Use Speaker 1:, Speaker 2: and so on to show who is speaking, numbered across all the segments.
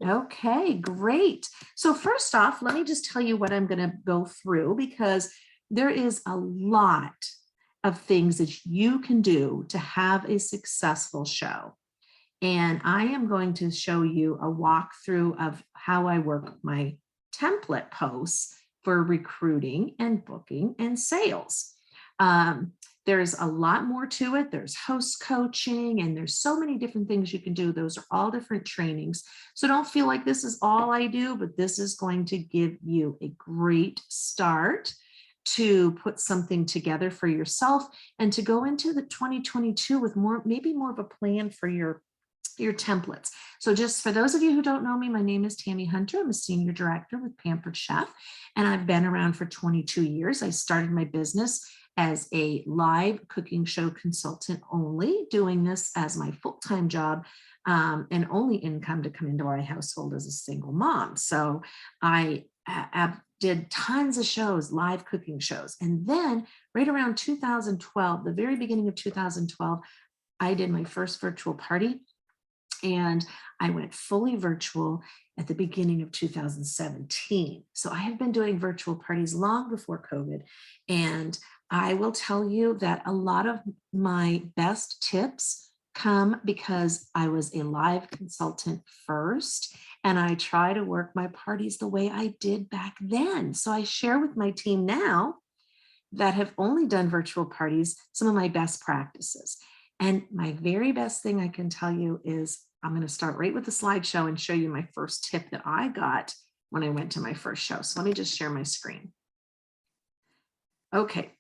Speaker 1: Okay, great. So first off, let me just tell you what I'm going to go through, because there is a lot of things that you can do to have a successful show. And I am going to show you a walkthrough of how I work my template posts for recruiting and booking and sales. There's a lot more to it. There's host coaching, and there's so many different things you can do. Those are all different trainings. So don't feel like this is all I do, but this is going to give you a great start to put something together for yourself and to go into the 2022 with maybe more of a plan for your templates. So just for those of you who don't know me, my name is Tammy Hunter. I'm a senior director with Pampered Chef, and I've been around for 22 years. I started my business as a live cooking show consultant only, doing this as my full-time job and only income to come into our household as a single mom. So I did tons of shows, live cooking shows. And then right around 2012, the very beginning of 2012, I did my first virtual party. And I went fully virtual at the beginning of 2017. So I have been doing virtual parties long before COVID. And I will tell you that a lot of my best tips come because I was a live consultant first, and I try to work my parties the way I did back then. So I share with my team now that have only done virtual parties some of my best practices. And my very best thing I can tell you is I'm going to start right with the slideshow and show you my first tip that I got when I went to my first show. So let me just share my screen. Okay.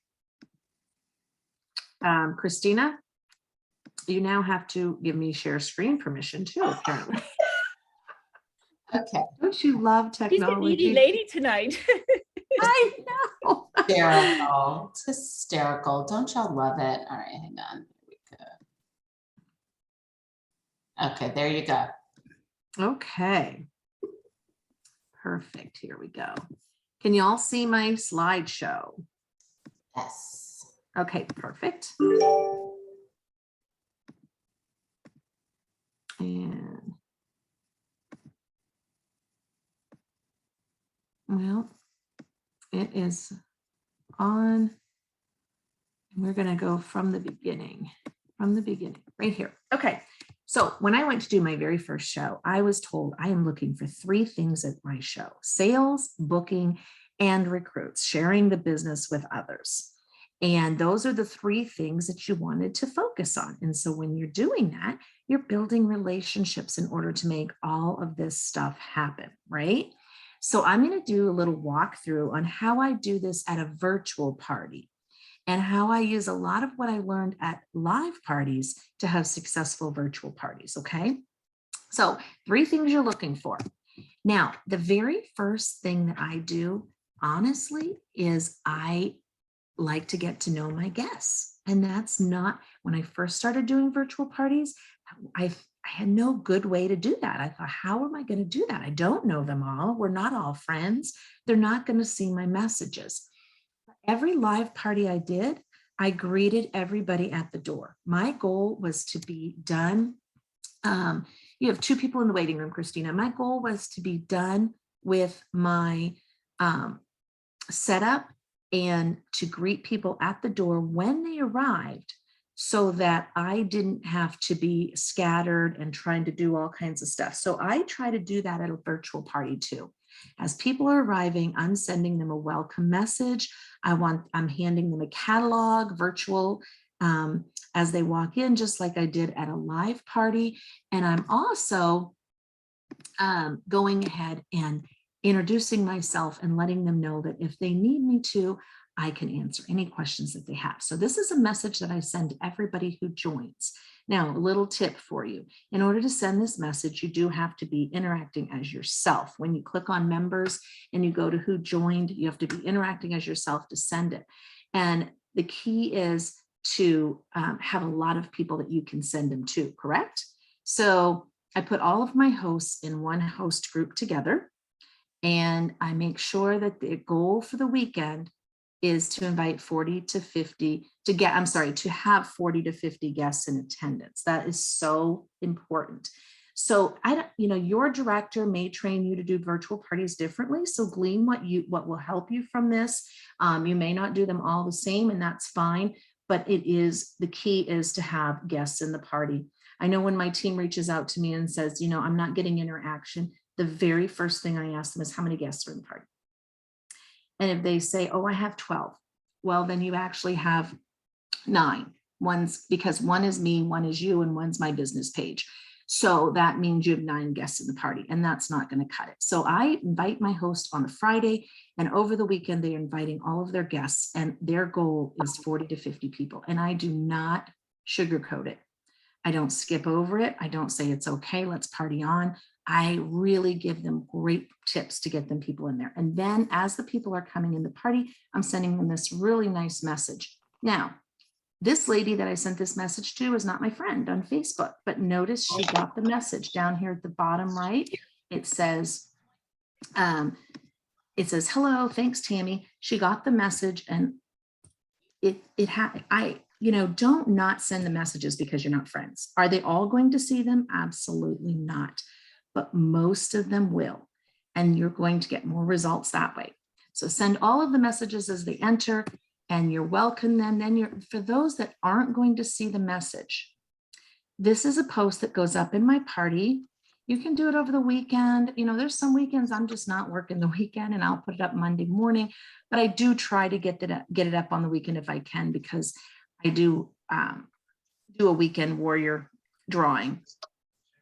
Speaker 1: Christina, you now have to give me share screen permission too, apparently.
Speaker 2: Okay.
Speaker 1: Don't you love technology?
Speaker 3: She's a needy lady tonight.
Speaker 1: I know.
Speaker 2: Hysterical. It's hysterical. Don't y'all love it? All right, hang on. Here we go. Okay, there you go.
Speaker 1: Okay. Perfect. Here we go. Can you all see my slideshow?
Speaker 2: Yes.
Speaker 1: Okay, perfect. And well, it is on. And we're going to go from the beginning, right here. Okay. So when I went to do my very first show, I was told I am looking for 3 things at my show: sales, booking, and recruits, sharing the business with others. And those are the 3 things that you wanted to focus on. And so when you're doing that, you're building relationships in order to make all of this stuff happen, right? So I'm going to do a little walkthrough on how I do this at a virtual party and how I use a lot of what I learned at live parties to have successful virtual parties, okay? So 3 things you're looking for. Now, the very first thing that I do, honestly, is I like to get to know my guests. And that's not, when I first started doing virtual parties, I had no good way to do that. I thought, how am I going to do that? I don't know them all. We're not all friends. They're not going to see my messages. Every live party I did, I greeted everybody at the door. My goal was to be done. You have 2 people in the waiting room, Christina. My goal was to be done with my setup and to greet people at the door when they arrived, so that I didn't have to be scattered and trying to do all kinds of stuff. So I try to do that at a virtual party too. As people are arriving, I'm sending them a welcome message. I'm handing them a catalog virtual as they walk in, just like I did at a live party. And I'm also going ahead and introducing myself and letting them know that if they need me to, I can answer any questions that they have. So this is a message that I send to everybody who joins. Now, a little tip for you. In order to send this message, you do have to be interacting as yourself. When you click on members and you go to who joined, you have to be interacting as yourself to send it. And the key is to have a lot of people that you can send them to, correct? So I put all of my hosts in one host group together, and I make sure that the goal for the weekend is to invite 40 to 50 to have 40 to 50 guests in attendance. That is so important. So your director may train you to do virtual parties differently. So glean what will help you from this. You may not do them all the same, and that's fine. But the key is to have guests in the party. I know when my team reaches out to me and says, I'm not getting interaction, the very first thing I ask them is how many guests are in the party. And if they say, oh, I have 12, well, then you actually have 9. Because one is me, one is you, and one's my business page. So that means you have 9 guests in the party, and that's not going to cut it. So I invite my host on a Friday, and over the weekend, they're inviting all of their guests, and their goal is 40 to 50 people. And I do not sugarcoat it. I don't skip over it. I don't say it's okay, let's party on. I really give them great tips to get them people in there. And then as the people are coming in the party, I'm sending them this really nice message. Now, this lady that I sent this message to is not my friend on Facebook, but notice she got the message down here at the bottom right. It says, hello, thanks, Tammy. She got the message, and don't not send the messages because you're not friends. Are they all going to see them? Absolutely not. But most of them will. And you're going to get more results that way. So send all of the messages as they enter, and you're welcome. Then for those that aren't going to see the message, this is a post that goes up in my party. You can do it over the weekend. There's some weekends I'm just not working the weekend, and I'll put it up Monday morning, but I do try to get it up on the weekend if I can, because I do a weekend warrior drawing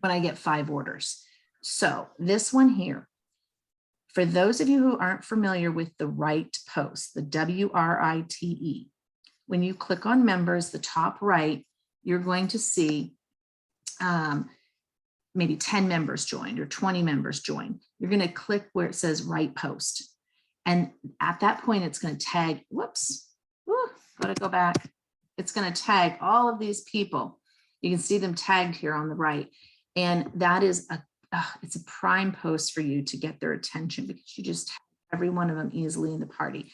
Speaker 1: when I get 5 orders. So this one here, for those of you who aren't familiar with the Write post, the WRITE, when you click on members, the top right, you're going to see maybe 10 members joined or 20 members joined. You're going to click where it says Write post. And at that point, it's going to tag, gotta go back. It's going to tag all of these people. You can see them tagged here on the right. And that is it's a prime post for you to get their attention, because you just tag every one of them easily in the party.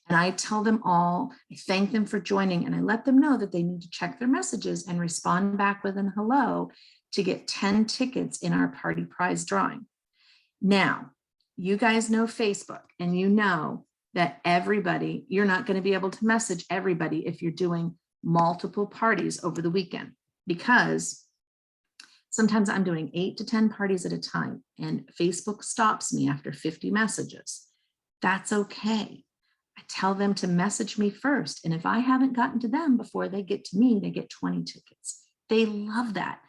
Speaker 1: And I tell them all, I thank them for joining, and I let them know that they need to check their messages and respond back with an hello to get 10 tickets in our party prize drawing. Now, you guys know Facebook, and you know that you're not going to be able to message everybody if you're doing multiple parties over the weekend, because sometimes I'm doing 8 to 10 parties at a time, and Facebook stops me after 50 messages. That's okay. I tell them to message me first. And if I haven't gotten to them before they get to me, they get 20 tickets. They love that.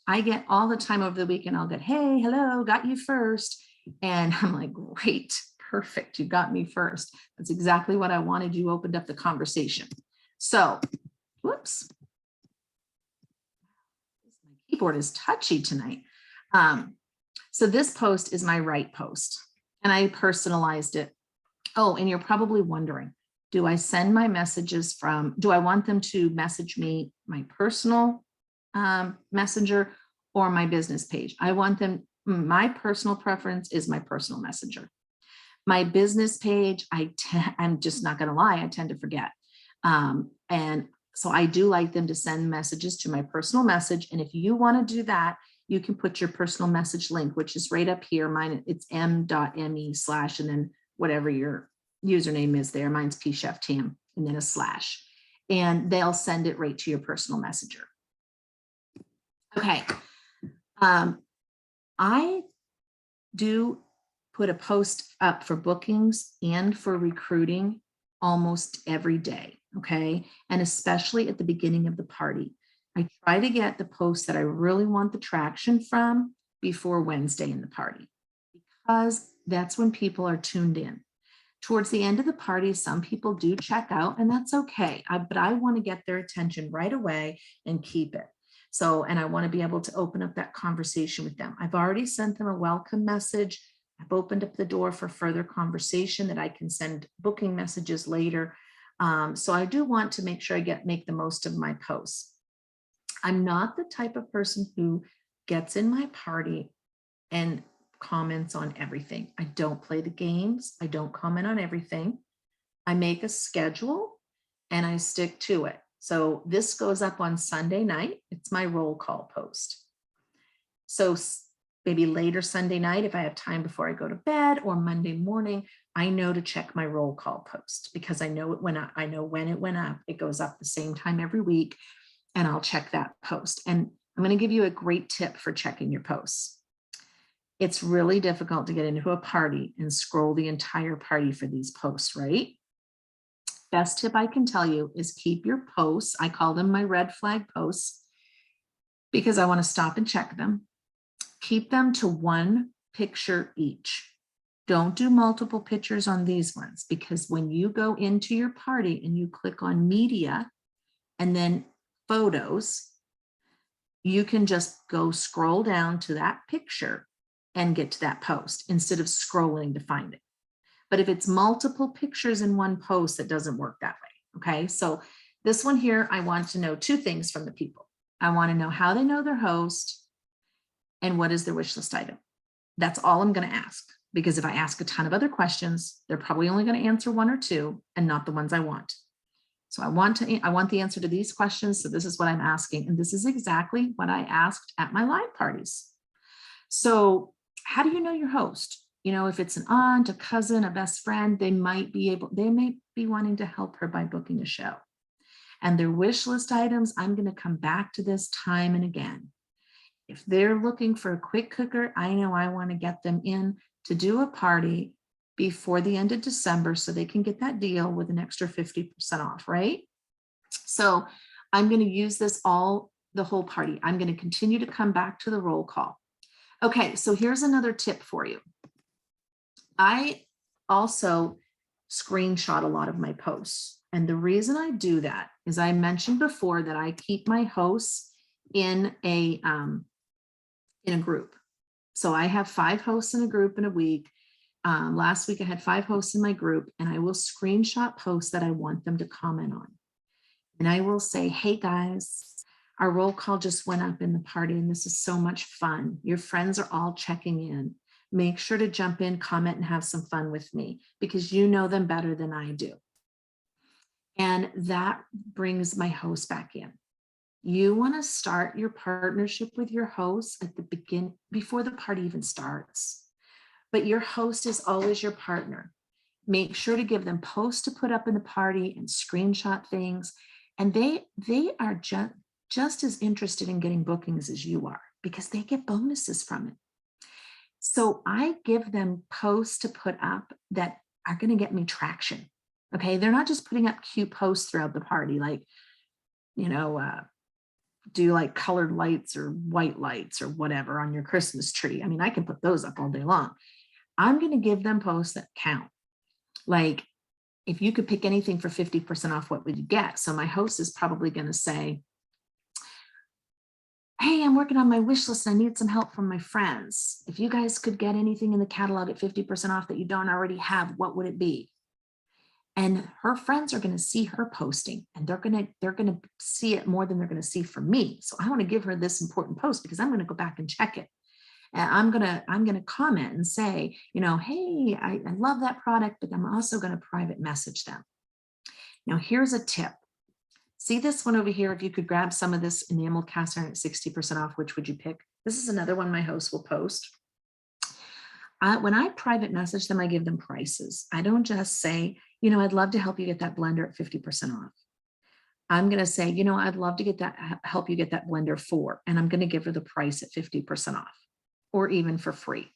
Speaker 1: I get all the time over the weekend, I'll get, hey, hello, got you first. And I'm like, great, perfect. You got me first. That's exactly what I wanted. You opened up the conversation. So, whoops. My keyboard is touchy tonight. So this post is my Write post, and I personalized it. Oh, and you're probably wondering, do I send my messages do I want them to message me my personal messenger or my business page? I want them, my personal preference is my personal messenger. My business page, I'm just not going to lie, I tend to forget. And so I do like them to send messages to my personal message. And if you want to do that, you can put your personal message link, which is right up here. Mine, it's m.me/ and then whatever your username is there. Mine's pcheftam and then a slash, and they'll send it right to your personal messenger. Okay. I do put a post up for bookings and for recruiting almost every day. Okay. And especially at the beginning of the party, I try to get the posts that I really want the traction from before Wednesday in the party, because that's when people are tuned in. Towards the end of the party, some people do check out, and that's okay. But I want to get their attention right away and keep it. So, and I want to be able to open up that conversation with them. I've already sent them a welcome message. I've opened up the door for further conversation that I can send booking messages later. So I do want to make sure I make the most of my posts. I'm not the type of person who gets in my party and comments on everything. I don't play the games. I don't comment on everything. I make a schedule and I stick to it. So this goes up on Sunday night. It's my roll call post. So maybe later Sunday night, if I have time before I go to bed, or Monday morning, I know to check my roll call post because I know it went up. I know when it went up. It goes up the same time every week, and I'll check that post. And I'm going to give you a great tip for checking your posts. It's really difficult to get into a party and scroll the entire party for these posts, right? Best tip I can tell you is keep your posts. I call them my red flag posts because I want to stop and check them. Keep them to one picture each. Don't do multiple pictures on these ones, because when you go into your party and you click on media and then photos, you can just go scroll down to that picture and get to that post instead of scrolling to find it. But if it's multiple pictures in one post, that doesn't work that way. Okay, so this one here, I want to know two things from the people. I want to know how they know their host and what is their wish list item. That's all I'm going to ask, because if I ask a ton of other questions, they're probably only going to answer one or two and not the ones I want. So I want the answer to these questions. So this is what I'm asking. And this is exactly what I asked at my live parties. So how do you know your host? You know, if it's an aunt, a cousin, a best friend, they may be wanting to help her by booking a show. And their wish list items, I'm going to come back to this time and again. If they're looking for a quick cooker, I know I want to get them in to do a party before the end of December so they can get that deal with an extra 50% off, right? So I'm going to use this the whole party. I'm going to continue to come back to the roll call. Okay, so here's another tip for you. I also screenshot a lot of my posts. And the reason I do that is I mentioned before that I keep my hosts in a group. So I have 5 hosts in a group in a week. Last week I had 5 hosts in my group, and I will screenshot posts that I want them to comment on. And I will say, hey guys, our roll call just went up in the party and this is so much fun. Your friends are all checking in. Make sure to jump in, comment, and have some fun with me because you know them better than I do. And that brings my host back in. You want to start your partnership with your host at the beginning, before the party even starts. But your host is always your partner. Make sure to give them posts to put up in the party and screenshot things. And they are just as interested in getting bookings as you are because they get bonuses from it. So I give them posts to put up that are going to get me traction. Okay. They're not just putting up cute posts throughout the party, like, do like colored lights or white lights or whatever on your Christmas tree. I mean, I can put those up all day long. I'm going to give them posts that count. Like, if you could pick anything for 50% off, what would you get? So my host is probably going to say, hey, I'm working on my wish list and I need some help from my friends. If you guys could get anything in the catalog at 50% off that you don't already have, what would it be? And her friends are going to see her posting and they're going to see it more than they're going to see from me. So I want to give her this important post because I'm going to go back and check it. And I'm going to comment and say, hey, I love that product, but I'm also going to private message them. Now, here's a tip. See this one over here? If you could grab some of this enamel cast iron at 60% off, which would you pick? This is another one my host will post. When I private message them, I give them prices. I don't just say, I'd love to help you get that blender at 50% off. I'm going to say, I'd love to help you get that blender for, and I'm going to give her the price at 50% off or even for free.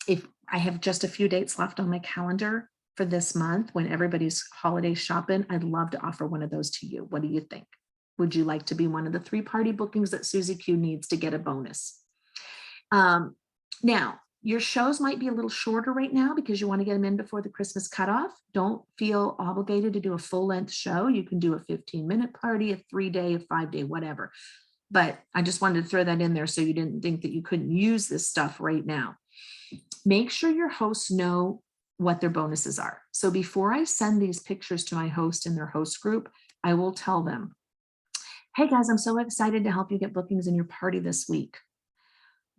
Speaker 1: If I have just a few dates left on my calendar for this month, when everybody's holiday shopping, I'd love to offer one of those to you. What do you think? Would you like to be one of the 3 party bookings that Susie Q needs to get a bonus? Now, your shows might be a little shorter right now because you want to get them in before the Christmas cutoff. Don't feel obligated to do a full length show. You can do a 15-minute party, a 3-day, a 5-day, whatever. But I just wanted to throw that in there so you didn't think that you couldn't use this stuff right now. Make sure your hosts know what their bonuses are. So before I send these pictures to my host in their host group, I will tell them, hey guys, I'm so excited to help you get bookings in your party this week.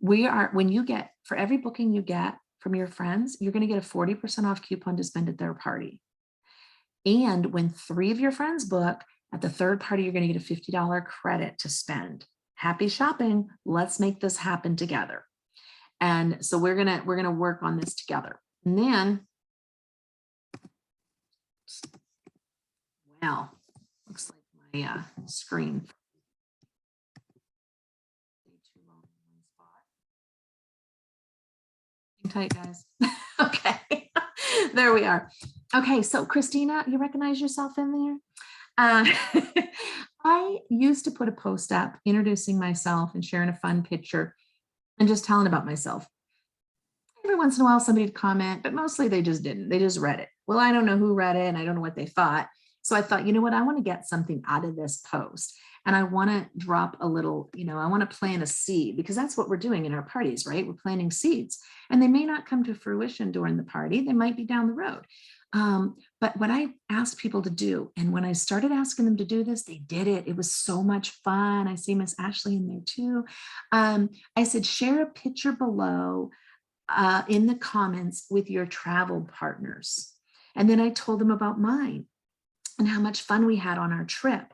Speaker 1: For every booking you get from your friends, you're going to get a 40% off coupon to spend at their party. And when 3 of your friends book at the 3rd party, you're going to get a $50 credit to spend. happy shopping. Let's make this happen together. And so we're gonna work on this together. And then, wow, looks like my screen. Too long in one spot. Hang tight, guys. Okay, there we are. Okay, so Christina, you recognize yourself in there? I used to put a post up introducing myself and sharing a fun picture and just telling about myself. Every once in a while, somebody would comment, but mostly they just didn't. They just read it. Well, I don't know who read it and I don't know what they thought. So I thought, you know what? I want to get something out of this post. And I want to drop a little, I want to plant a seed because that's what we're doing in our parties, right? We're planting seeds and they may not come to fruition during the party. They might be down the road. But what I asked people to do, and when I started asking them to do this, they did it. It was so much fun. I see Miss Ashley in there too. I said, share a picture below in the comments with your travel partners. And then I told them about mine and how much fun we had on our trip.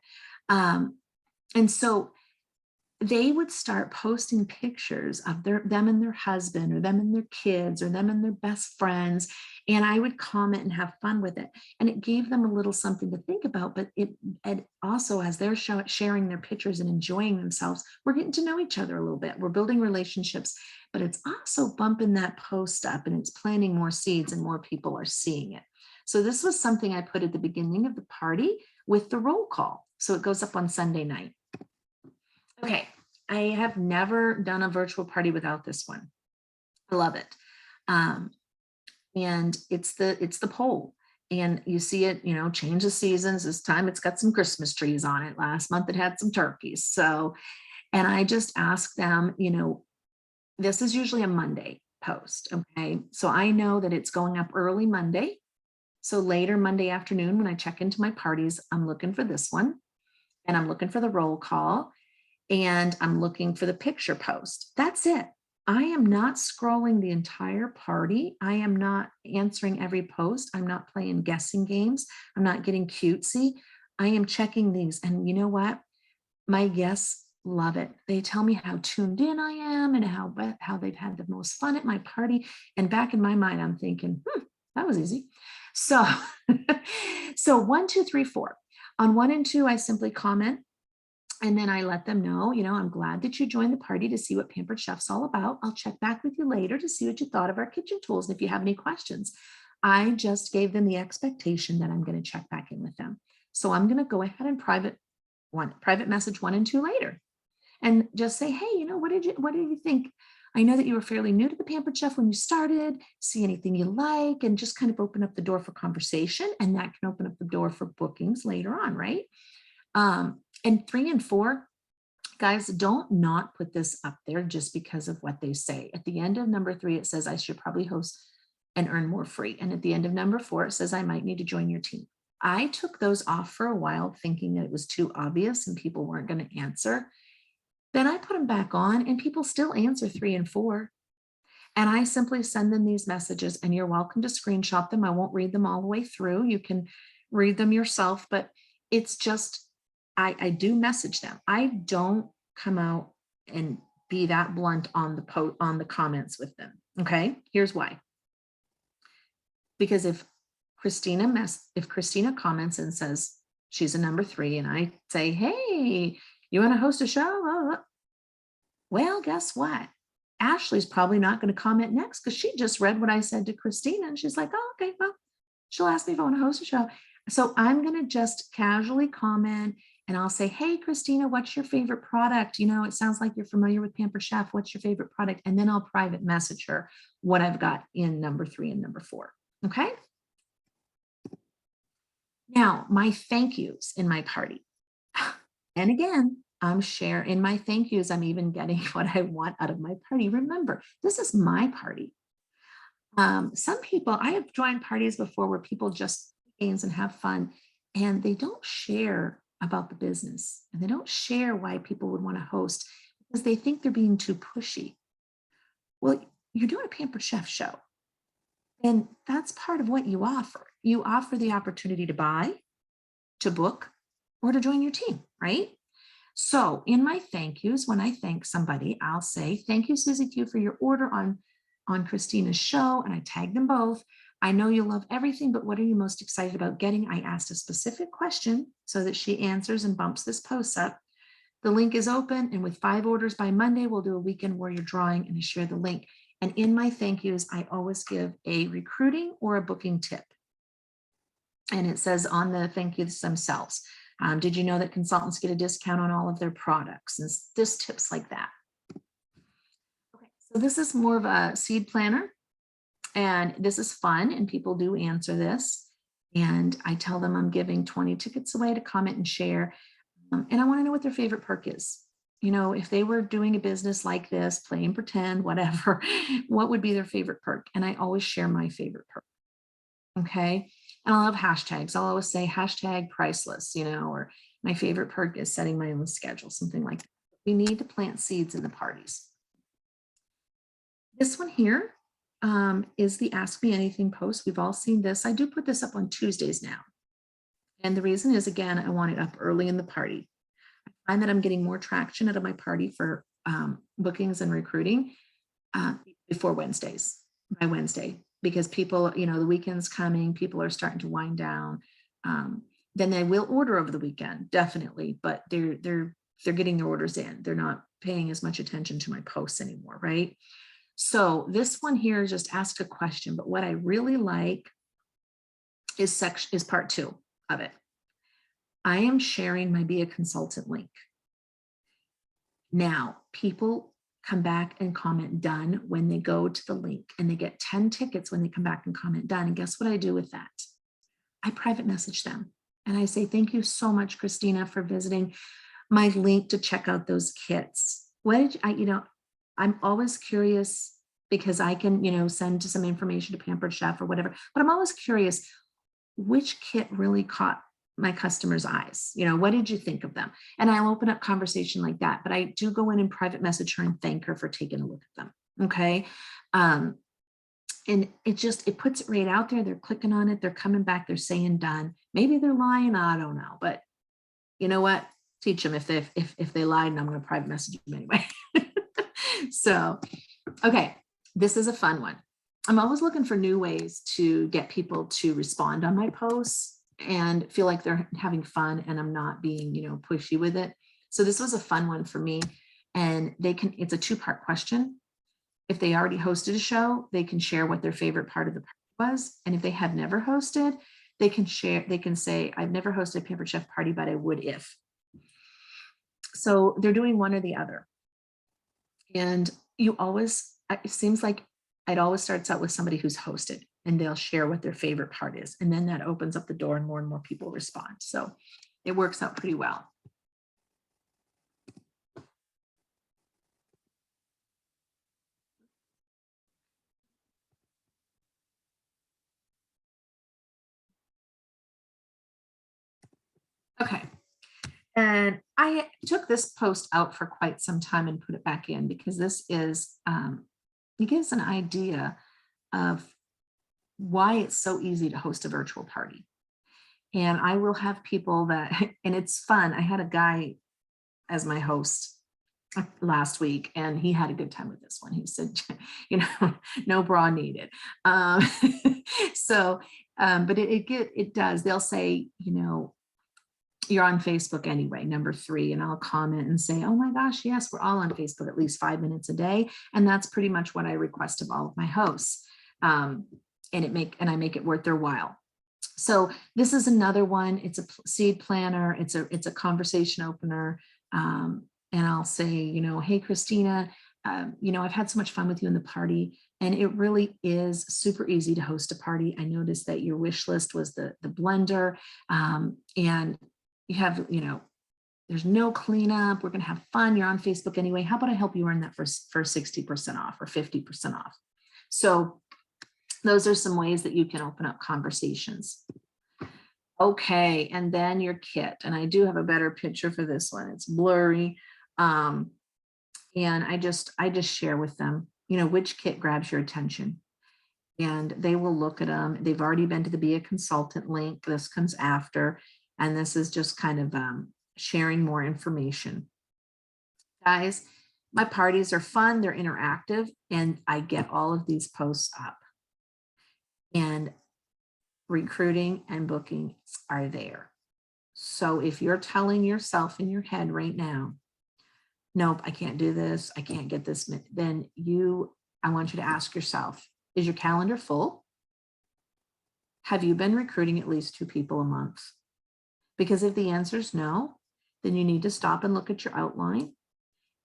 Speaker 1: And so they would start posting pictures of them and their husband or them and their kids or them and their best friends. And I would comment and have fun with it. And it gave them a little something to think about, but it also, as they're sharing their pictures and enjoying themselves, we're getting to know each other a little bit. We're building relationships, but it's also bumping that post up and it's planting more seeds and more people are seeing it. So this was something I put at the beginning of the party with the roll call. So it goes up on Sunday night. Okay, I have never done a virtual party without this one. I love it. And it's the poll. And you see it, change the seasons. This time it's got some Christmas trees on it. Last month it had some turkeys. So, and I just ask them, this is usually a Monday post. Okay. So I know that it's going up early Monday. So later Monday afternoon, when I check into my parties, I'm looking for this one and I'm looking for the roll call. And I'm looking for the picture post. That's it. I am not scrolling the entire party. I am not answering every post. I'm not playing guessing games. I'm not getting cutesy. I am checking these. And you know what? My guests love it. They tell me how tuned in I am and how they've had the most fun at my party. And back in my mind, I'm thinking, that was easy. So, so 1, 2, 3, 4. On 1 and 2, I simply comment. And then I let them know, I'm glad that you joined the party to see what Pampered Chef's all about. I'll check back with you later to see what you thought of our kitchen tools. And if you have any questions, I just gave them the expectation that I'm going to check back in with them. So I'm going to go ahead and private message 1 and 2 later and just say, hey, what did you think? I know that you were fairly new to the Pampered Chef when you started. See anything you like, and just kind of open up the door for conversation. And that can open up the door for bookings later on, right? And 3 and 4, guys, don't not put this up there just because of what they say. At the end of number 3, it says I should probably host and earn more free. And at the end of number 4, it says I might need to join your team. I took those off for a while thinking that it was too obvious and people weren't going to answer. Then I put them back on and people still answer 3 and 4. And I simply send them these messages and you're welcome to screenshot them. I won't read them all the way through. You can read them yourself, but it's just, I do message them. I don't come out and be that blunt on the comments with them. Okay, here's why. Because if Christina comments and says she's a number 3, and I say, hey, you want to host a show? Well, guess what? Ashley's probably not going to comment next because she just read what I said to Christina, and she's like, oh, okay, well, she'll ask me if I want to host a show. So I'm going to just casually comment. And I'll say, hey, Christina, what's your favorite product? It sounds like you're familiar with Pampered Chef. What's your favorite product? And then I'll private message her what I've got in number 3 and number 4. Okay. Now, my thank yous in my party. And again, I'm sharing in my thank yous. I'm even getting what I want out of my party. Remember, this is my party. Some people, I have joined parties before where people just games and have fun, and they don't share about the business and they don't share why people would want to host because they think they're being too pushy. Well, you're doing a Pampered Chef show, and that's part of what you offer. You offer the opportunity to buy, to book, or to join your team, right? So in my thank yous, when I thank somebody, I'll say, thank you, Susie Q, for your order on Christina's show. And I tag them both. I know you love everything, but what are you most excited about getting? I asked a specific question so that she answers and bumps this post up. The link is open, and with 5 orders by Monday, we'll do a weekend warrior drawing, and I share the link. And in my thank yous, I always give a recruiting or a booking tip. And it says on the thank yous themselves, did you know that consultants get a discount on all of their products? And just tips like that. Okay, so this is more of a seed planner, and this is fun, and people do answer this. And I tell them I'm giving 20 tickets away to comment and share. And I want to know what their favorite perk is. You know, if they were doing a business like this, play and pretend, whatever, what would be their favorite perk? And I always share my favorite perk. Okay. And I'll have hashtags. I'll always say hashtag priceless, you know, or my favorite perk is setting my own schedule, something like that. We need to plant seeds in the parties. This one here is the Ask Me Anything post. We've all seen this. I do put this up on Tuesdays now. And the reason is, again, I want it up early in the party. I find that I'm getting more traction out of my party for bookings and recruiting before Wednesdays, by Wednesday, because people, you know, the weekend's coming, people are starting to wind down. Then they will order over the weekend, definitely, but they're getting their orders in. They're not paying as much attention to my posts anymore, right? So this one here, just ask a question, but what I really like is part 2 of it. I am sharing my Be a Consultant link. Now, people come back and comment done when they go to the link, and they get 10 tickets when they come back and comment done. And guess what I do with that? I private message them and I say, thank you so much, Christina, for visiting my link to check out those kits. What did I, you know, I'm always curious because I can, you know, send some information to Pampered Chef or whatever, but I'm always curious, which kit really caught my customers' eyes? You know, what did you think of them? And I'll open up conversation like that, but I do go in and private message her and thank her for taking a look at them. Okay. And it puts it right out there. They're clicking on it. They're coming back. They're saying done. Maybe they're lying. I don't know, but you know what? Teach them if they lied, and I'm going to private message them anyway. So, okay. This is a fun one. I'm always looking for new ways to get people to respond on my posts and feel like they're having fun and I'm not being, you know, pushy with it. So this was a fun one for me, and it's a 2-part question. If they already hosted a show, they can share what their favorite part of the party was. And if they have never hosted, they can say, I've never hosted a Pampered Chef party, but I would if. So they're doing one or the other. And it seems like it always starts out with somebody who's hosted, and they'll share what their favorite part is. And then that opens up the door and more people respond. So it works out pretty well. Okay. And I took this post out for quite some time and put it back in because this is, it gives an idea of why it's so easy to host a virtual party. And I will have people that, and it's fun. I had a guy as my host last week, and he had a good time with this one. He said, you know, no bra needed. But it does. They'll say, you know, you're on Facebook anyway, number 3, and I'll comment and say, oh my gosh, yes, we're all on Facebook at least 5 minutes a day. And that's pretty much what I request of all of my hosts. And I make it worth their while. So this is another one. It's a seed planner. It's a conversation opener. And I'll say, you know, hey, Christina, you know, I've had so much fun with you in the party, and it really is super easy to host a party. I noticed that your wish list was the blender, and you have, you know, there's no cleanup. We're going to have fun. You're on Facebook anyway. How about I help you earn that for 60% off or 50% off? So those are some ways that you can open up conversations. Okay, and then your kit. And I do have a better picture for this one. It's blurry. And I just share with them, you know, which kit grabs your attention. And they will look at them. They've already been to the Be a Consultant link. This comes after. And this is just kind of sharing more information. Guys, my parties are fun, they're interactive, and I get all of these posts up. And recruiting and booking are there. So if you're telling yourself in your head right now, nope, I can't do this, I can't get this, then I want you to ask yourself, is your calendar full? Have you been recruiting at least 2 people a month? Because if the answer is no, then you need to stop and look at your outline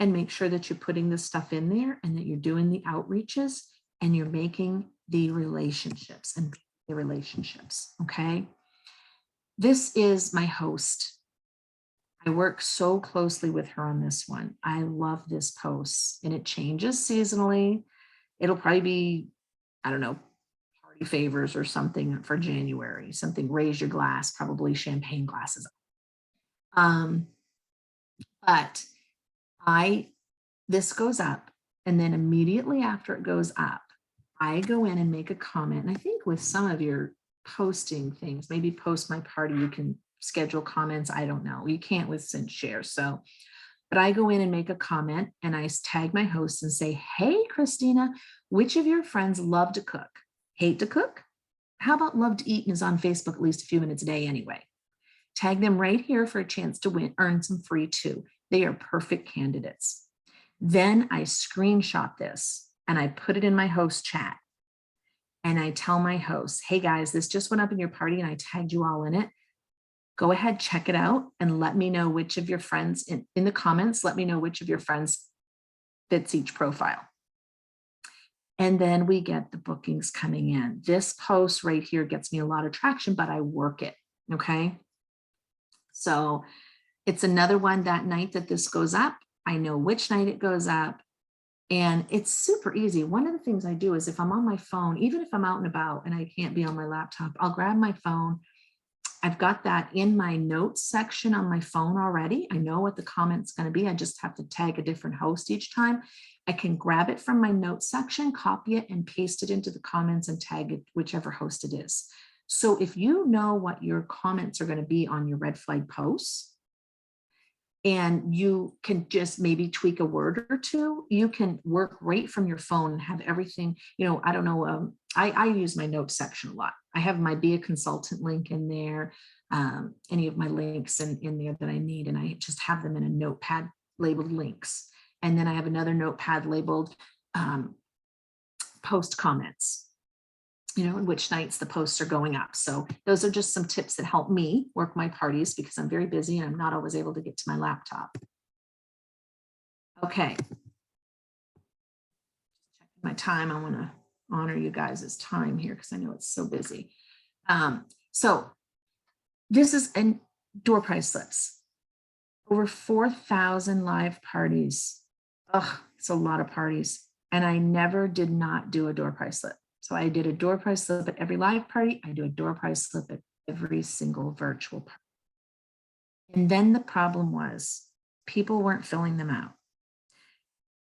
Speaker 1: and make sure that you're putting this stuff in there and that you're doing the outreaches and you're making the relationships and the relationships. Okay. This is my host. I work so closely with her on this one. I love this post and it changes seasonally. It'll probably be, I don't know, party favors or something for January, something raise your glass, probably champagne glasses. But this goes up, and then immediately after it goes up, I go in and make a comment. And I think with some of your posting things, maybe post my party, you can schedule comments. I don't know. You can't with Cinch Share. So, but I go in and make a comment and I tag my host and say, hey, Christina, which of your friends love to cook? Hate to cook? How about love to eat and is on Facebook at least a few minutes a day anyway? Tag them right here for a chance to earn some free too. They are perfect candidates. Then I screenshot this and I put it in my host chat. And I tell my host, hey guys, this just went up in your party and I tagged you all in it. Go ahead, check it out and let me know which of your friends in the comments, let me know which of your friends fits each profile. And then we get the bookings coming in. This post right here gets me a lot of traction, but I work it. Okay. So it's another one that night that this goes up. I know which night it goes up. And it's super easy. One of the things I do is if I'm on my phone, even if I'm out and about and I can't be on my laptop, I'll grab my phone. I've got that in my notes section on my phone already. I know what the comment's going to be. I just have to tag a different host each time. I can grab it from my notes section, copy it, and paste it into the comments and tag it whichever host it is. So if you know what your comments are going to be on your red flag posts, and you can just maybe tweak a word or two, you can work right from your phone and have everything, I don't know, I use my notes section a lot. I have my Be a Consultant link in there, any of my links in there that I need, and I just have them in a notepad labeled links. And then I have another notepad labeled post comments, in which nights the posts are going up. So those are just some tips that help me work my parties because I'm very busy and I'm not always able to get to my laptop. Okay. Checking my time. I want to honor you guys' time here because I know it's so busy. So this is door prize slips. Over 4,000 live parties. Ugh, it's a lot of parties. And I never did not do a door prize slip. So I did a door prize slip at every live party. I do a door prize slip at every single virtual party. And then the problem was people weren't filling them out.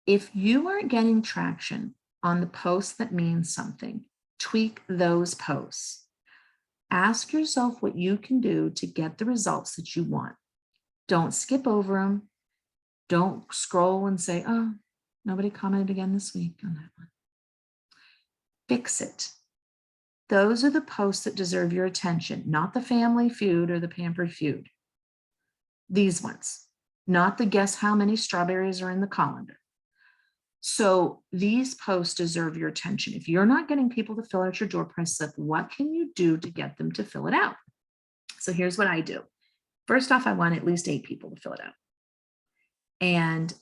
Speaker 1: If you weren't getting traction on the posts that mean something, tweak those posts. Ask yourself what you can do to get the results that you want. Don't skip over them. Don't scroll and say, oh, nobody commented again this week on that one. Fix it. Those are the posts that deserve your attention, not the family feud or the pampered feud. These ones, not the guess how many strawberries are in the colander. So these posts deserve your attention. If you're not getting people to fill out your door prize slip, what can you do to get them to fill it out? So here's what I do. First off, I want at least 8 people to fill it out. And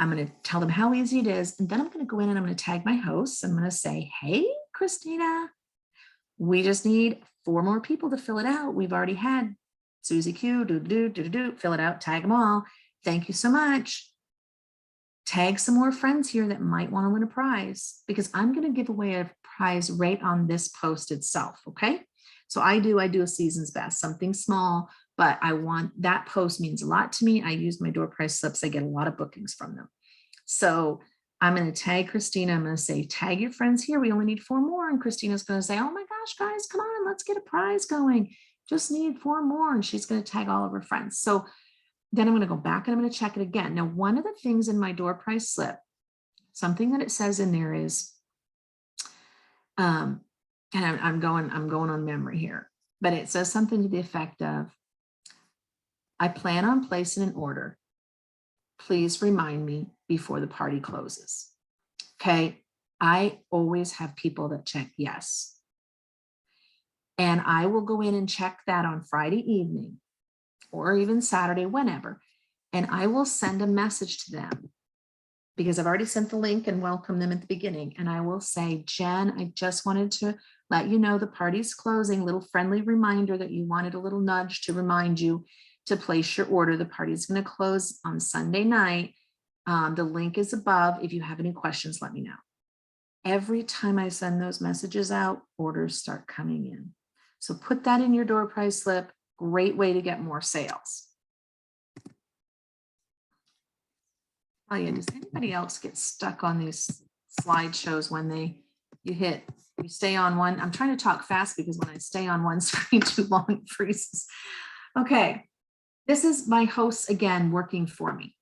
Speaker 1: I'm going to tell them how easy it is. And then I'm going to go in and I'm going to tag my hosts. I'm going to say, hey, Christina, we just need 4 more people to fill it out. We've already had Susie Q, fill it out, tag them all. Thank you so much. Tag some more friends here that might want to win a prize because I'm going to give away a prize right on this post itself. Okay. So I do a season's best, something small, but I want that post means a lot to me. I use my door prize slips. I get a lot of bookings from them. So I'm going to tag Christina. I'm going to say, tag your friends here. We only need 4 more. And Christina's going to say, oh my gosh, guys, come on, let's get a prize going. just need 4 more. And she's going to tag all of her friends. So then I'm going to go back and I'm going to check it again. Now, one of the things in my door prize slip, something that it says in there is, and I'm going on memory here, but it says something to the effect of, I plan on placing an order. Please remind me before the party closes. Okay. I always have people that check yes. And I will go in and check that on Friday evening or even Saturday, whenever. And I will send a message to them because I've already sent the link and welcome them at the beginning. And I will say, Jen, I just wanted to let you know the party's closing, little friendly reminder that you wanted a little nudge to remind you to place your order. The party's going to close on Sunday night. The link is above. If you have any questions, let me know. Every time I send those messages out, orders start coming in. So put that in your door prize slip. Great way to get more sales. Oh yeah, does anybody else get stuck on these slideshows when you stay on one? I'm trying to talk fast because when I stay on one screen too long, it freezes. Okay, this is my hosts again working for me.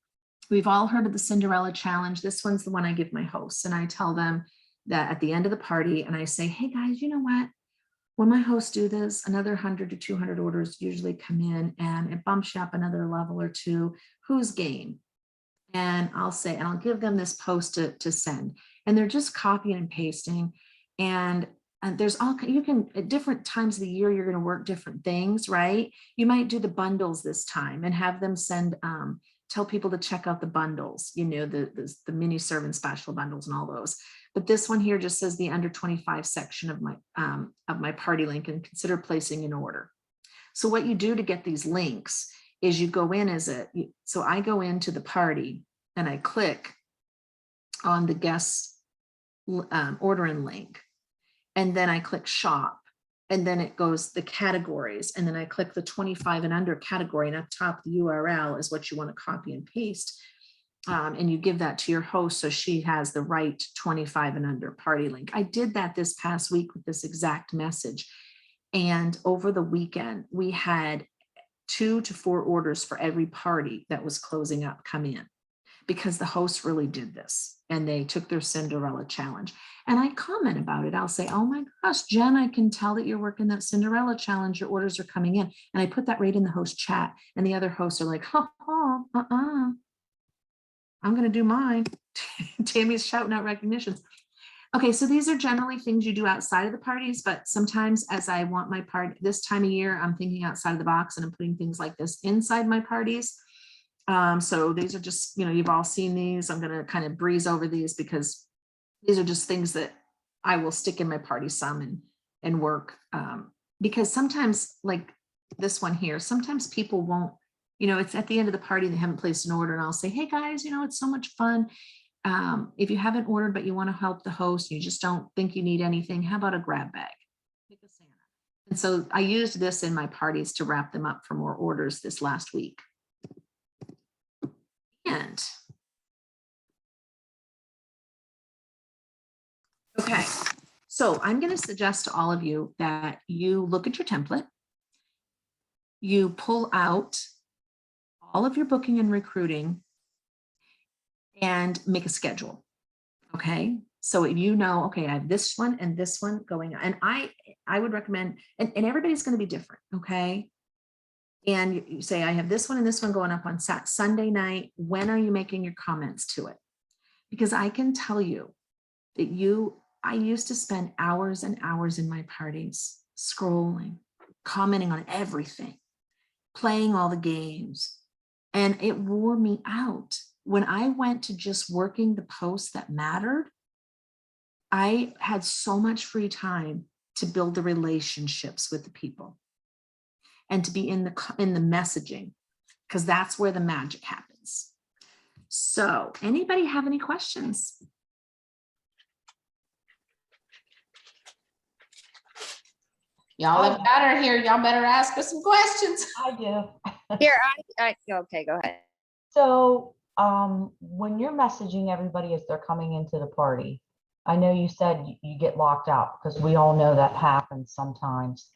Speaker 1: We've all heard of the Cinderella challenge. This one's the one I give my hosts, and I tell them that at the end of the party, and I say, hey guys, you know what? When my hosts do this, another 100 to 200 orders usually come in and it bumps you up another level or two. Who's game? And I'll say, and I'll give them this post to send. And they're just copying and pasting. And there's all, you can, at different times of the year, you're going to work different things, right? You might do the bundles this time and have them send, tell people to check out the bundles, you know, the mini serve and special bundles and all those. But this one here just says the under 25 section of my party link and consider placing an order. So what you do to get these links is you go in so I go into the party and I click on the guest ordering link. And then I click shop. And then it goes the categories. And then I click the 25 and under category. And up top, the URL is what you want to copy and paste. And you give that to your host so she has the right 25 and under party link. I did that this past week with this exact message. And over the weekend, we had 2 to 4 orders for every party that was closing up come in because the hosts really did this and they took their Cinderella challenge. And I comment about it. I'll say, oh my gosh, Jen, I can tell that you're working that Cinderella challenge. Your orders are coming in. And I put that right in the host chat. And the other hosts are like, I'm going to do mine. Tammy's shouting out recognitions. Okay, so these are generally things you do outside of the parties, but sometimes as I want my part this time of year, I'm thinking outside of the box and I'm putting things like this inside my parties. So these are just, you've all seen these. I'm going to kind of breeze over these because these are just things that I will stick in my party some and work. Because sometimes like this one here, sometimes people won't, it's at the end of the party, they haven't placed an order and I'll say, hey guys, it's so much fun. If you haven't ordered, but you want to help the host, you just don't think you need anything, how about a grab bag? Pick a Santa. And so I used this in my parties to wrap them up for more orders this last week. And okay, so I'm going to suggest to all of you that you look at your template, you pull out all of your booking and recruiting and make a schedule. Okay. So okay, I have this one and this one going on. And I would recommend, and everybody's going to be different. Okay. And you say, I have this one and this one going up on Sunday night. When are you making your comments to it? Because I can tell you that I used to spend hours and hours in my parties scrolling, commenting on everything, playing all the games, and it wore me out. When I went to just working the posts that mattered, I had so much free time to build the relationships with the people and to be in the messaging, because that's where the magic happens. So anybody have any questions?
Speaker 2: Y'all have got her here. Y'all better ask us some questions.
Speaker 3: I do.
Speaker 4: Here, okay, go ahead.
Speaker 3: So when you're messaging everybody as they're coming into the party, I know you said you get locked out because we all know that happens sometimes.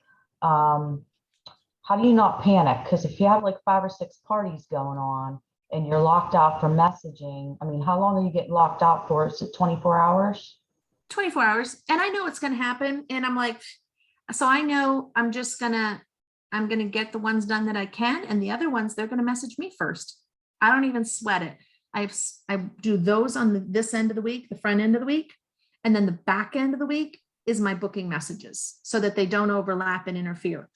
Speaker 3: how do you not panic? Because if you have like 5 or 6 parties going on and you're locked out from messaging, I mean, how long are you getting locked out for? Is it 24 hours?
Speaker 1: 24 hours. And I know it's going to happen. And I'm like, so I know I'm going to get the ones done that I can. And the other ones, they're going to message me first. I don't even sweat it. I do those on this end of the week, the front end of the week. And then the back end of the week is my booking messages so that they don't overlap and interfere.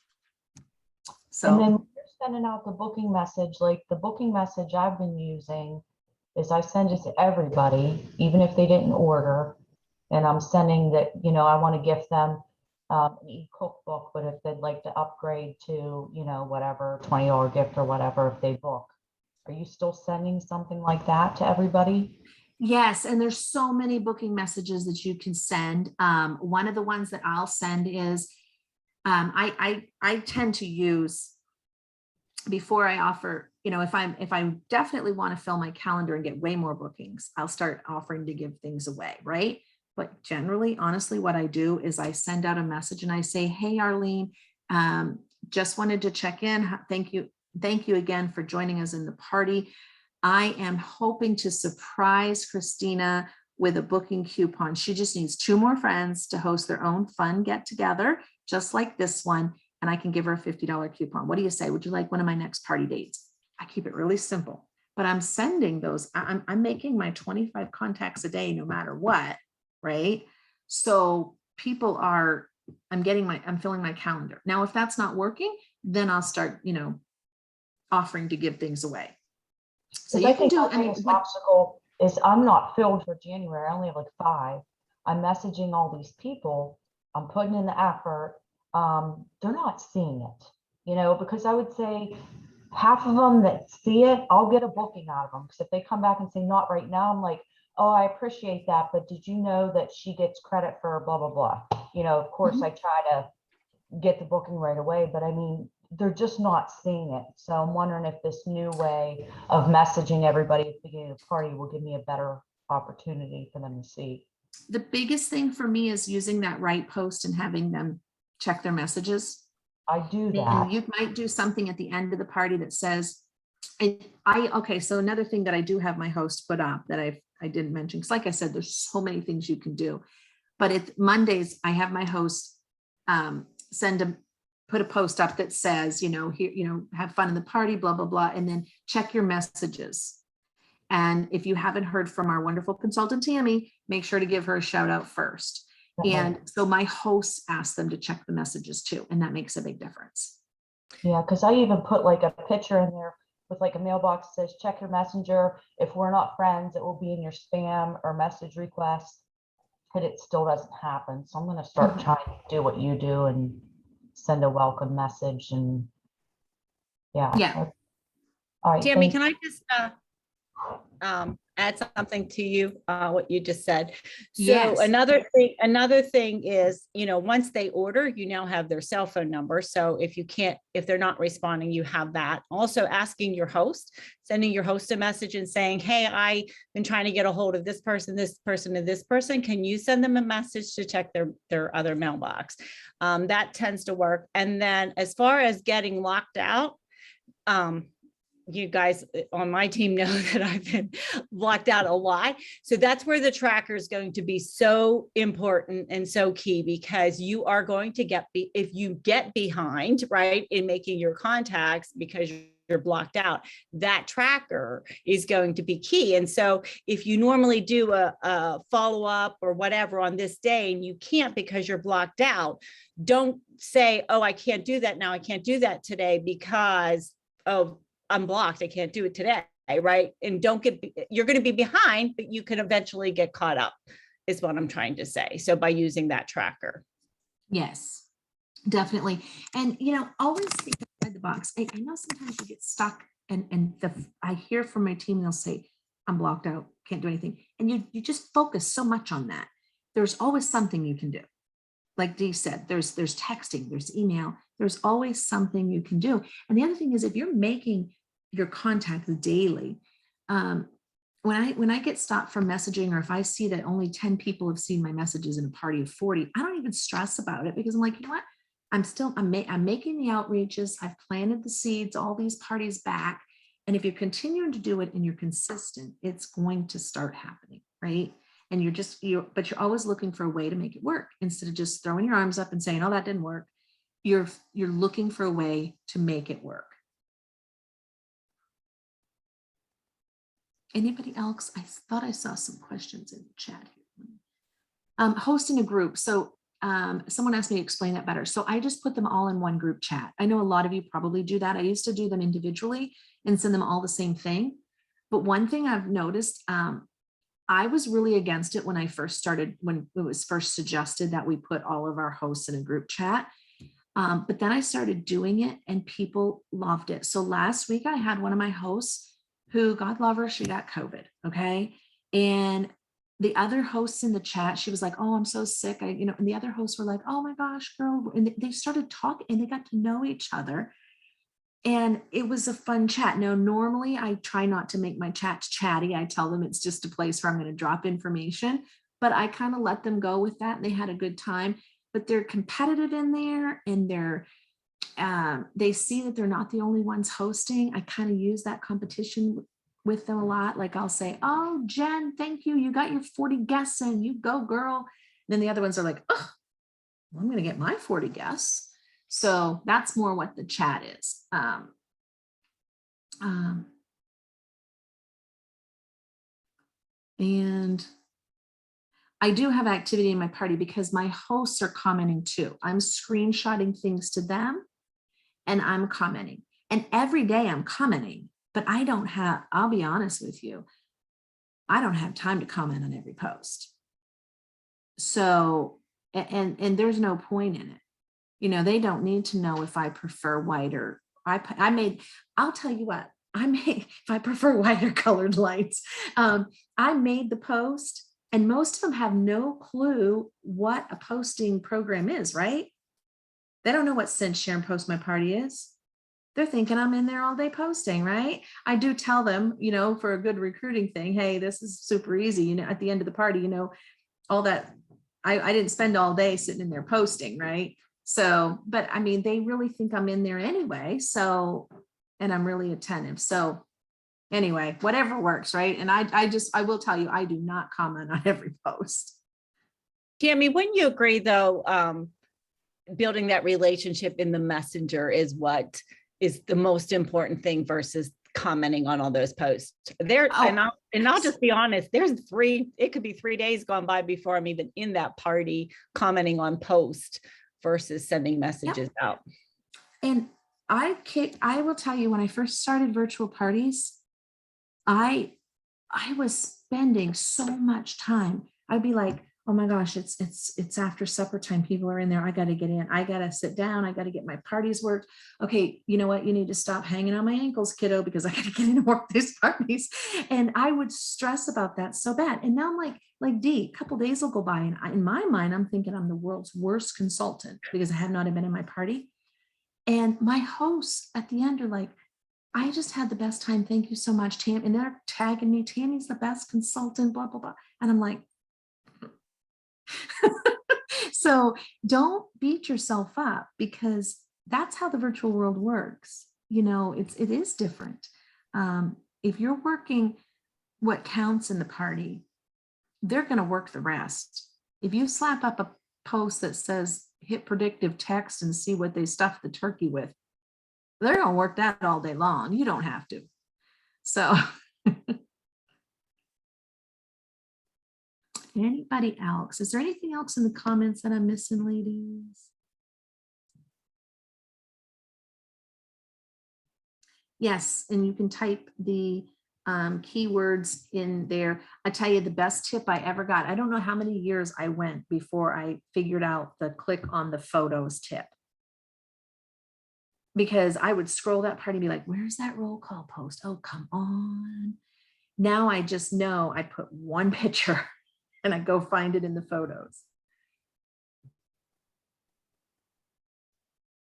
Speaker 3: And then
Speaker 1: So
Speaker 3: you're sending out the booking message, like the booking message I've been using is I send it to everybody, even if they didn't order. And I'm sending that, you know, I want to gift them an e-cookbook, but if they'd like to upgrade to, you know, whatever, $20 gift or whatever, if they book. Are you still sending something like that to everybody?
Speaker 1: yes, and there's so many booking messages that you can send. One of the ones that I'll send is I tend to use before I offer, you know, if I definitely want to fill my calendar and get way more bookings, I'll start offering to give things away, right? But generally, honestly, what I do is I send out a message and I say, hey, Arlene, just wanted to check in. Thank you. Thank you again for joining us in the party. I am hoping to surprise Christina with a booking coupon. She just needs 2 more friends to host their own fun get together, just like this one. And I can give her a $50 coupon. What do you say? Would you like one of my next party dates? I keep it really simple, but I'm sending those. I'm making my 25 contacts a day, no matter what, right? So people are, I'm filling my calendar. Now, if that's not working, then I'll start, you know, offering to give things away. So
Speaker 3: Because
Speaker 1: you can do,
Speaker 3: my
Speaker 1: I mean,
Speaker 3: biggest obstacle is I'm not filled for January. I only have like 5. I'm messaging all these people. I'm putting in the effort. They're not seeing it, you know, because I would say half of them that see it, I'll get a booking out of them. Because if they come back and say not right now, I'm like, oh, I appreciate that, but did you know that she gets credit for blah, blah, blah? You know, of course, I try to get the booking right away, but I mean, they're just not seeing it. So I'm wondering if this new way of messaging everybody at the beginning of the party will give me a better opportunity for them to see.
Speaker 1: the biggest thing for me is using that right post and having them check their messages.
Speaker 3: I do
Speaker 1: And
Speaker 3: that.
Speaker 1: you might do something at the end of the party that says, okay, so another thing that I do have my host put up that I didn't mention, because like I said, there's so many things you can do. But it's Mondays, I have my host put a post up that says, you know, here, you know, have fun in the party, blah, blah, blah, and then check your messages. And if you haven't heard from our wonderful consultant, Tammy, make sure to give her a shout out first. And so my hosts ask them to check the messages too, and that makes a big difference.
Speaker 3: Yeah, because I even put like a picture in there with like a mailbox that says, check your messenger. If we're not friends, it will be in your spam or message request. But it still doesn't happen. So I'm going to start trying to do what you do and send a welcome message. And
Speaker 1: Yeah.
Speaker 3: All right.
Speaker 5: Tammy,
Speaker 3: thank
Speaker 5: can I just add something to you, what you just said? So
Speaker 1: Yes.
Speaker 5: another thing is, you know, once they order, you now have their cell phone number. So if they're not responding, you have that. Also asking your host, sending your host a message and saying, hey, I've been trying to get a hold of this person, and this person. Can you send them a message to check their other mailbox? That tends to work. And then as far as getting locked out, you guys on my team know that I've been blocked out a lot. So that's where the tracker is going to be so important and so key, because you are going to if you get behind, right, in making your contacts because you're blocked out, that tracker is going to be key. And so if you normally do a follow-up or whatever on this day and you can't because you're blocked out, don't say, oh, I can't do that now. I can't do that today because, oh, I'm blocked. I can't do it today. Right. And you're going to be behind, but you can eventually get caught up is what I'm trying to say. So by using that tracker.
Speaker 1: Yes, definitely. And, you know, always think outside the box. I know sometimes you get stuck and I hear from my team, they'll say, I'm blocked out, can't do anything. And you just focus so much on that. There's always something you can do. Like Dee said, there's texting, there's email, there's always something you can do. And the other thing is, if you're making your contacts daily, when I get stopped from messaging, or if I see that only 10 people have seen my messages in a party of 40, I don't even stress about it, because I'm like, you know what? I'm making the outreaches. I've planted the seeds, all these parties back. And if you're continuing to do it and you're consistent, it's going to start happening, right? And but you're always looking for a way to make it work instead of just throwing your arms up and saying, oh, that didn't work. You're looking for a way to make it work. Anybody else? I thought I saw some questions in the chat here. Hosting a group. So someone asked me to explain that better. So I just put them all in one group chat. I know a lot of you probably do that. I used to do them individually and send them all the same thing. But one thing I've noticed, I was really against it when I first started, when it was first suggested that we put all of our hosts in a group chat. But then I started doing it and people loved it. So last week I had one of my hosts who, God love her, she got COVID. Okay. And the other hosts in the chat, she was like, oh, I'm so sick. And the other hosts were like, oh my gosh, girl. And they started talking and they got to know each other. And it was a fun chat. Now, normally I try not to make my chats chatty. I tell them it's just a place where I'm going to drop information, but I kind of let them go with that. And they had a good time, but they're competitive in there and they see that they're not the only ones hosting. I kind of use that competition with them a lot. Like I'll say, oh, Jen, thank you. You got your 40 guests in, you go girl. And then the other ones are like, oh, well, I'm going to get my 40 guests. So that's more what the chat is. And I do have activity in my party because my hosts are commenting too. I'm screenshotting things to them and I'm commenting. And every day I'm commenting, but I'll be honest with you, I don't have time to comment on every post. So, and there's no point in it. They don't need to know if I prefer white or I'll tell you what, if I prefer white or colored lights. I made the post and most of them have no clue what a posting program is, right? They don't know what Send, Share, and Post My Party is. They're thinking I'm in there all day posting, right? I do tell them, for a good recruiting thing, hey, this is super easy. At the end of the party, all that, I didn't spend all day sitting in there posting, right? So, but I mean, they really think I'm in there anyway. So, and I'm really attentive. So anyway, whatever works, right? And I will tell you, I do not comment on every post.
Speaker 5: Tammy, wouldn't you agree though, building that relationship in the messenger is what is the most important thing versus commenting on all those posts there. Oh, and I'll just be honest, it could be 3 days gone by before I'm even in that party commenting on post versus sending messages out.
Speaker 1: And I will tell you, when I first started virtual parties, I was spending so much time. I'd be like, oh my gosh, it's after supper time. People are in there. I got to get in. I got to sit down. I got to get my parties worked. Okay, you know what? You need to stop hanging on my ankles, kiddo, because I got to get in and work these parties. And I would stress about that so bad. And now I'm like D, a couple days will go by, and in my mind, I'm thinking I'm the world's worst consultant because I have not been in my party. And my hosts at the end are like, I just had the best time. Thank you so much, Tam. And they're tagging me. Tammy's the best consultant, blah, blah, blah. And I'm like, so don't beat yourself up because that's how the virtual world works. It is different. If you're working what counts in the party, they're going to work the rest. If you slap up a post that says hit predictive text and see what they stuff the turkey with, they're going to work that all day long. You don't have to. So anybody else? Is there anything else in the comments that I'm missing, ladies? Yes, and you can type the keywords in there. I tell you, the best tip I ever got, I don't know how many years I went before I figured out the click on the photos tip. Because I would scroll that part and be like, where's that roll call post? Oh, come on. Now I just know I put one picture and I go find it in the photos.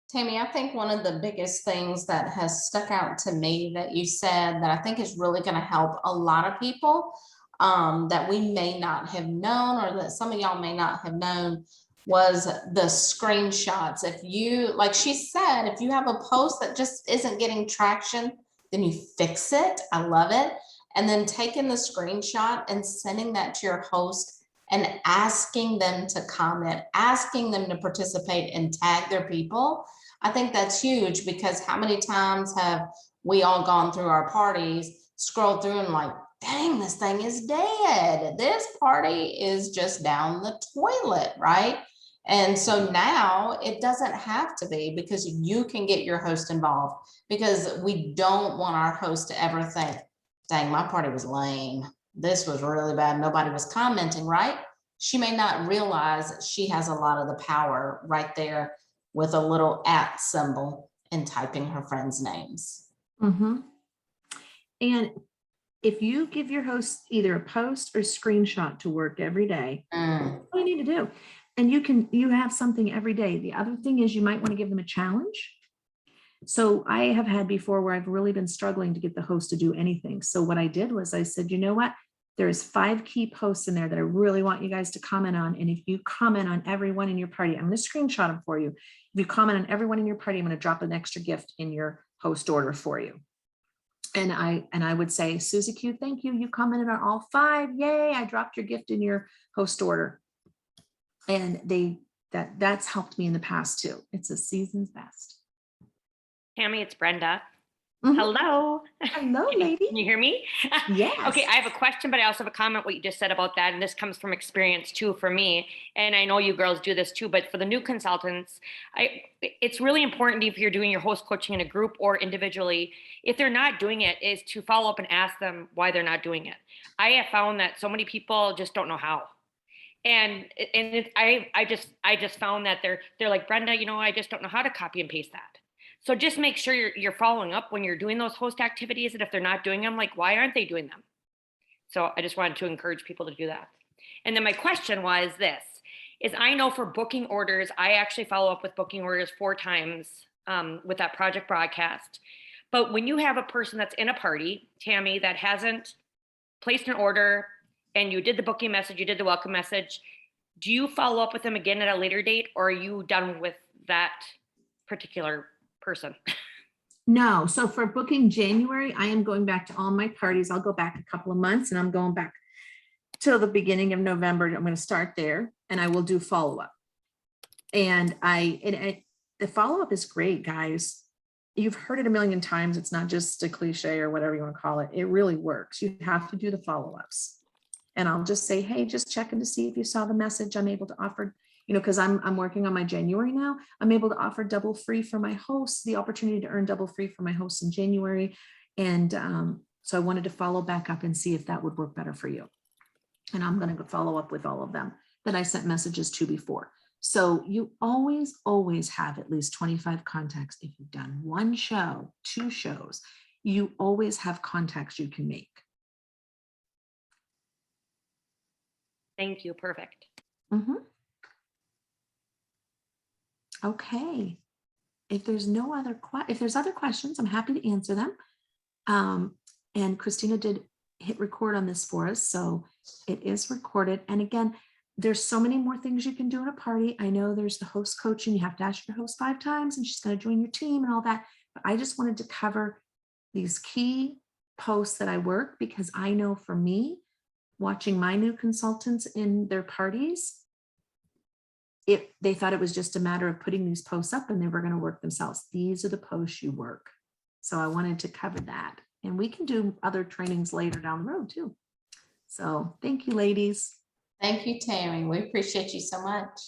Speaker 2: Tammy, I think one of the biggest things that has stuck out to me that you said that I think is really going to help a lot of people that we may not have known, or that some of y'all may not have known, was the screenshots. If you, like she said, if you have a post that just isn't getting traction, then you fix it. I love it. And then taking the screenshot and sending that to your host and asking them to comment, asking them to participate and tag their people. I think that's huge, because how many times have we all gone through our parties, scrolled through and like, dang, this thing is dead. This party is just down the toilet, right? And so now it doesn't have to be, because you can get your host involved, because we don't want our host to ever think, dang, my party was lame. This was really bad. Nobody was commenting, right? She may not realize she has a lot of the power right there with a little @ symbol and typing her friends' names.
Speaker 1: And if you give your host either a post or screenshot to work every day, that's all you need to do. And you have something every day. The other thing is you might want to give them a challenge. So I have had before where I've really been struggling to get the host to do anything. So what I did was I said, you know what? There's 5 key posts in there that I really want you guys to comment on. And if you comment on everyone in your party, I'm going to screenshot them for you. If you comment on everyone in your party, I'm going to drop an extra gift in your host order for you. And I would say, Susie Q, thank you. You commented on all 5. Yay, I dropped your gift in your host order. And that's helped me in the past too. It's a season's best.
Speaker 6: Tammy, it's Brenda.
Speaker 1: Mhm.
Speaker 6: Hello.
Speaker 1: Hello,
Speaker 6: Can
Speaker 1: lady.
Speaker 6: you hear me?
Speaker 1: Yes.
Speaker 6: Okay, I have a question, but I also have a comment what you just said about that. And this comes from experience too for me. And I know you girls do this too, but for the new consultants, it's really important if you're doing your host coaching in a group or individually, if they're not doing it, is to follow up and ask them why they're not doing it. I have found that so many people just don't know how. I just found that they're like, Brenda, I just don't know how to copy and paste that. So just make sure you're following up when you're doing those host activities, and if they're not doing them, like, why aren't they doing them? So I just wanted to encourage people to do that. And then my question was this, is I know for booking orders, I actually follow up with booking orders 4 times with that project broadcast. But when you have a person that's in a party, Tammy, that hasn't placed an order, and you did the booking message, you did the welcome message, do you follow up with them again at a later date, or are you done with that particular person?
Speaker 1: No. So for booking January, I am going back to all my parties. I'll go back a couple of months and I'm going back till the beginning of November. I'm going to start there and I will do follow-up. And the follow-up is great, guys. You've heard it a million times. It's not just a cliche or whatever you want to call it. It really works. You have to do the follow-ups. And I'll just say, hey, just checking to see if you saw the message. I'm able to offer, because I'm working on my January now. I'm able to offer double free for my hosts, the opportunity to earn double free for my hosts in January. And so I wanted to follow back up and see if that would work better for you. And I'm going to follow up with all of them that I sent messages to before. So you always have at least 25 contacts. If you've done 1 show, 2 shows, you always have contacts you can make.
Speaker 6: Thank you. Perfect.
Speaker 1: Mm-hmm. Okay. If there's other questions, I'm happy to answer them. And Christina did hit record on this for us, so it is recorded. And again, there's so many more things you can do at a party. I know there's the host coaching. You have to ask your host 5 times and she's going to join your team and all that. But I just wanted to cover these key posts that I work, because I know for me, watching my new consultants in their parties, they thought it was just a matter of putting these posts up and they were going to work themselves. These are the posts you work. So I wanted to cover that. And we can do other trainings later down the road too. So thank you, ladies.
Speaker 2: Thank you, Tammy. We appreciate you so much.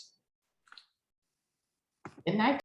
Speaker 2: Good night.